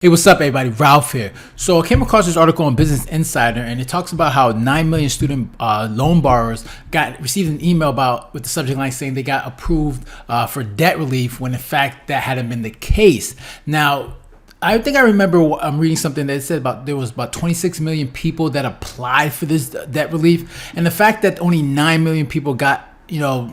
Hey, what's up, everybody? Ralph here. So I came across this article on Business Insider, and it talks about how 9 million student loan borrowers received an email with the subject line saying they got approved for debt relief, when in fact that hadn't been the case. Now, I think I remember I'm reading something that said there was about 26 million people that applied for this debt relief, and the fact that only 9 million people got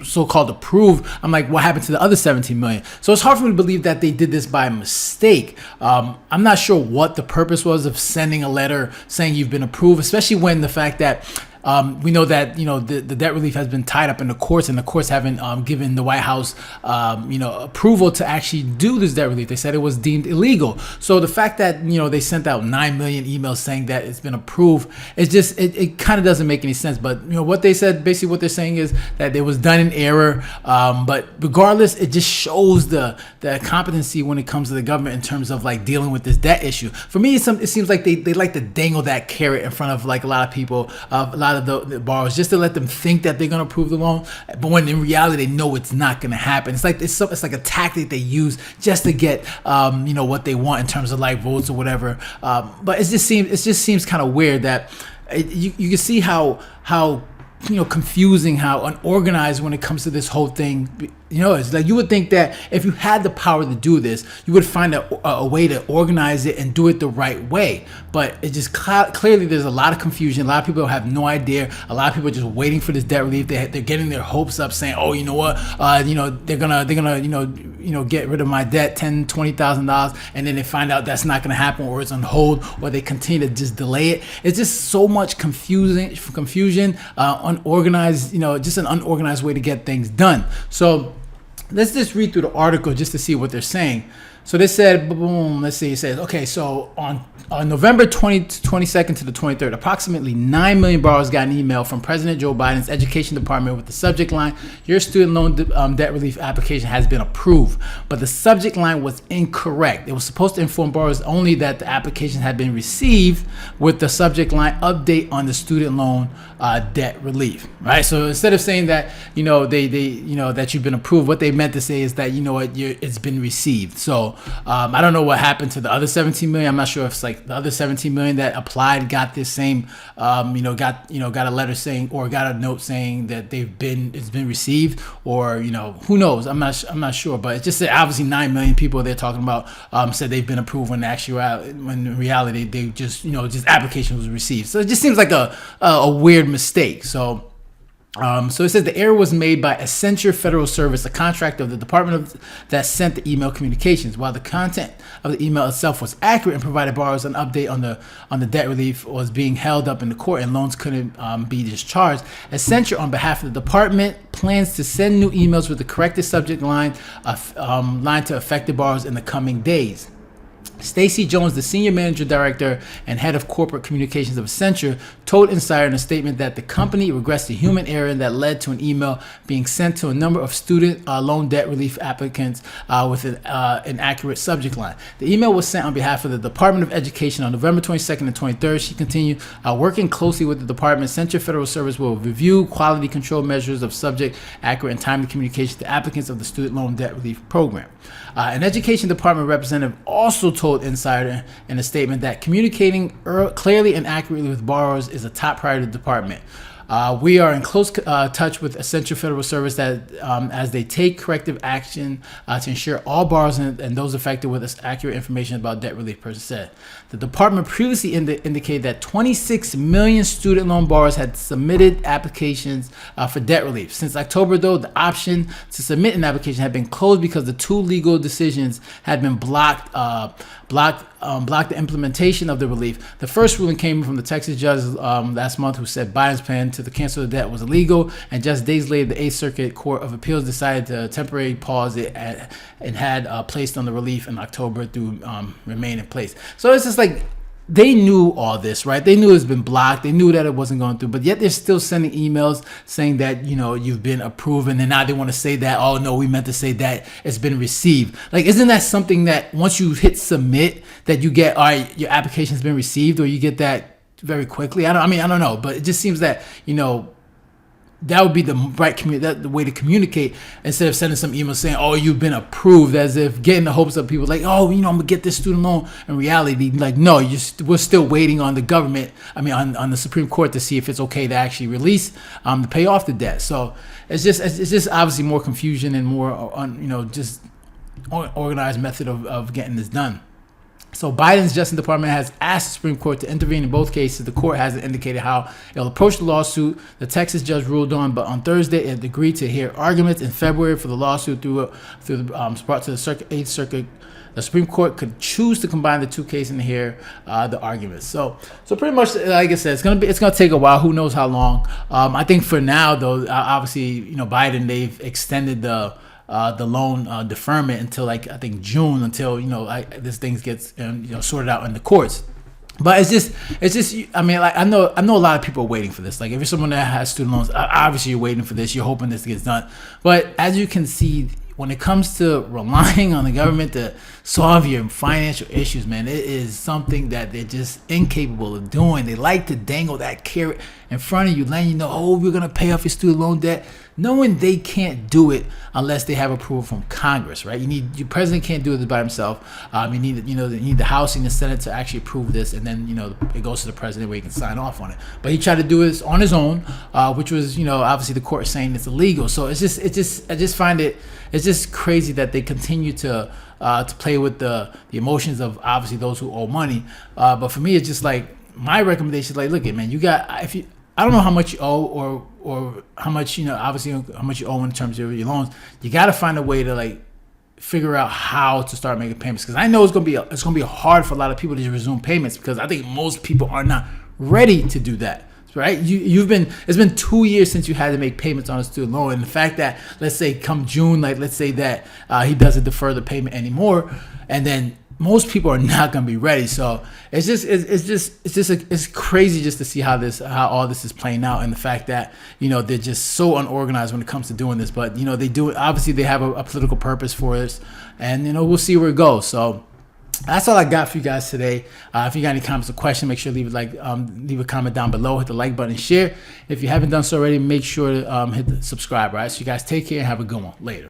so-called approved, I'm like, what happened to the other 17 million? So it's hard for me to believe that they did this by mistake. I'm not sure what the purpose was of sending a letter saying you've been approved, especially when the fact that we know that the debt relief has been tied up in the courts, and the courts haven't given the White House approval to actually do this debt relief. They said it was deemed illegal. So the fact that they sent out 9 million emails saying that it's been approved, it kind of doesn't make any sense. But what they said, basically what they're saying is that it was done in error. But regardless, it just shows the competency when it comes to the government in terms of like dealing with this debt issue. For me, it seems like they like to dangle that carrot in front of like a lot of people, a lot of the borrowers, just to let them think that they're going to approve the loan, but when in reality they know it's not going to happen. It's like a tactic they use just to get what they want in terms of like votes or whatever. But it just seems kind of weird that you can see how confusing, how unorganized when it comes to this whole thing. It's like you would think that if you had the power to do this, you would find a way to organize it and do it the right way. But it just clearly there's a lot of confusion. A lot of people have no idea. A lot of people are just waiting for this debt relief. They're getting their hopes up, saying, "Oh, you know what? They're gonna get rid of my debt, $10,000-$20,000," and then they find out that's not gonna happen, or it's on hold, or they continue to just delay it. It's just so much confusion, unorganized. Just an unorganized way to get things done. So let's just read through the article just to see what they're saying. So they said, boom, let's see, it says, okay, so on November 22nd to the 23rd, approximately 9 million borrowers got an email from President Joe Biden's Education Department with the subject line, "Your student loan debt relief application has been approved." But the subject line was incorrect. It was supposed to inform borrowers only that the application had been received, with the subject line, "Update on the student loan debt relief." Right? So instead of saying that, that you've been approved, what they meant to say is that, it's been received. So I don't know what happened to the other 17 million. I'm not sure if it's like the other 17 million that applied got this same, got a letter saying, or got a note saying that it's been received, or who knows? I'm not sure. But it's just that obviously 9 million people they're talking about said they've been approved, when in reality they just application was received. So it just seems like a weird mistake. So it says the error was made by Accenture Federal Service, a contract of the department that sent the email communications. While the content of the email itself was accurate and provided borrowers an update on the debt relief was being held up in the court and loans couldn't be discharged, Accenture, on behalf of the department, plans to send new emails with the corrected subject line to affected borrowers in the coming days. Stacy Jones, the senior manager director and head of corporate communications of Accenture, told Insider in a statement that the company regrets the human error that led to an email being sent to a number of student loan debt relief applicants with an inaccurate subject line. The email was sent on behalf of the Department of Education on November 22nd and 23rd. She continued, working closely with the department, Accenture Federal Service will review quality control measures of subject, accurate, and timely communication to applicants of the student loan debt relief program. An education department representative also told Insider in a statement that communicating clearly and accurately with borrowers is a top priority of the department. We are in close touch with Accenture Federal Service that as they take corrective action to ensure all borrowers and those affected with accurate information about debt relief, person said. The department previously indicated that 26 million student loan borrowers had submitted applications for debt relief. Since October, though, the option to submit an application had been closed because the two legal decisions had been blocked the implementation of the relief. The first ruling came from the Texas judge last month, who said Biden's plan to cancel the debt was illegal, and just days later, the 8th Circuit Court of Appeals decided to temporarily pause it and had placed on the relief in October to remain in place. So it's just like they knew all this, right? They knew it's been blocked. They knew that it wasn't going through, but yet they're still sending emails saying that, you've been approved. And then now they want to say that, oh no, we meant to say that it's been received. Like, isn't that something that once you hit submit that you get, all right, your application's been received, or you get that very quickly? I don't know, but it just seems that, that would be the right the way to communicate, instead of sending some email saying, "Oh, you've been approved," as if getting the hopes of people like, "Oh, I'm gonna get this student loan." In reality, like, no, we're still waiting on the government. I mean, on the Supreme Court to see if it's okay to actually release to pay off the debt. So it's just obviously more confusion and more just organized method of getting this done. So Biden's Justice Department has asked the Supreme Court to intervene in both cases. The court hasn't indicated how it'll approach the lawsuit. The Texas judge ruled on, but on Thursday it agreed to hear arguments in February for the lawsuit brought to the Eighth Circuit. The Supreme Court could choose to combine the two cases and hear the arguments. So pretty much, like I said, it's gonna take a while. Who knows how long? I think for now, though, obviously, Biden, they've extended the loan deferment until I think June, until this thing gets sorted out in the courts. But it's just I mean, like, I know a lot of people are waiting for this. Like, if you're someone that has student loans, obviously you're waiting for this. You're hoping this gets done. But as you can see, when it comes to relying on the government to solve your financial issues, man, it is something that they're just incapable of doing. They like to dangle that carrot in front of you, letting you know, oh, we're going to pay off your student loan debt, knowing they can't do it unless they have approval from Congress, right? Your president can't do it by himself. You need the House and the Senate to actually approve this, and then it goes to the president where he can sign off on it. But he tried to do this on his own, which was obviously the court saying it's illegal. So I just find it's just crazy that they continue to play with the emotions of obviously those who owe money. But for me, it's just like, my recommendation is like, look, man, I don't know how much you owe or how much obviously how much you owe in terms of your loans. You got to find a way to like figure out how to start making payments, because I know it's gonna be hard for a lot of people to resume payments, because I think most people are not ready to do that. Right? It's been 2 years since you had to make payments on a student loan, and the fact that, let's say come June, like let's say that he doesn't defer the payment anymore, and then most people are not going to be ready. So it's crazy just to see how all this is playing out, and the fact that they're just so unorganized when it comes to doing this. But they do it. Obviously, they have a political purpose for this, and we'll see where it goes. So that's all I got for you guys today. If you got any comments or questions, make sure to leave a comment down below. Hit the like button and share. If you haven't done so already, make sure to hit the subscribe. Right. So you guys take care and have a good one. Later.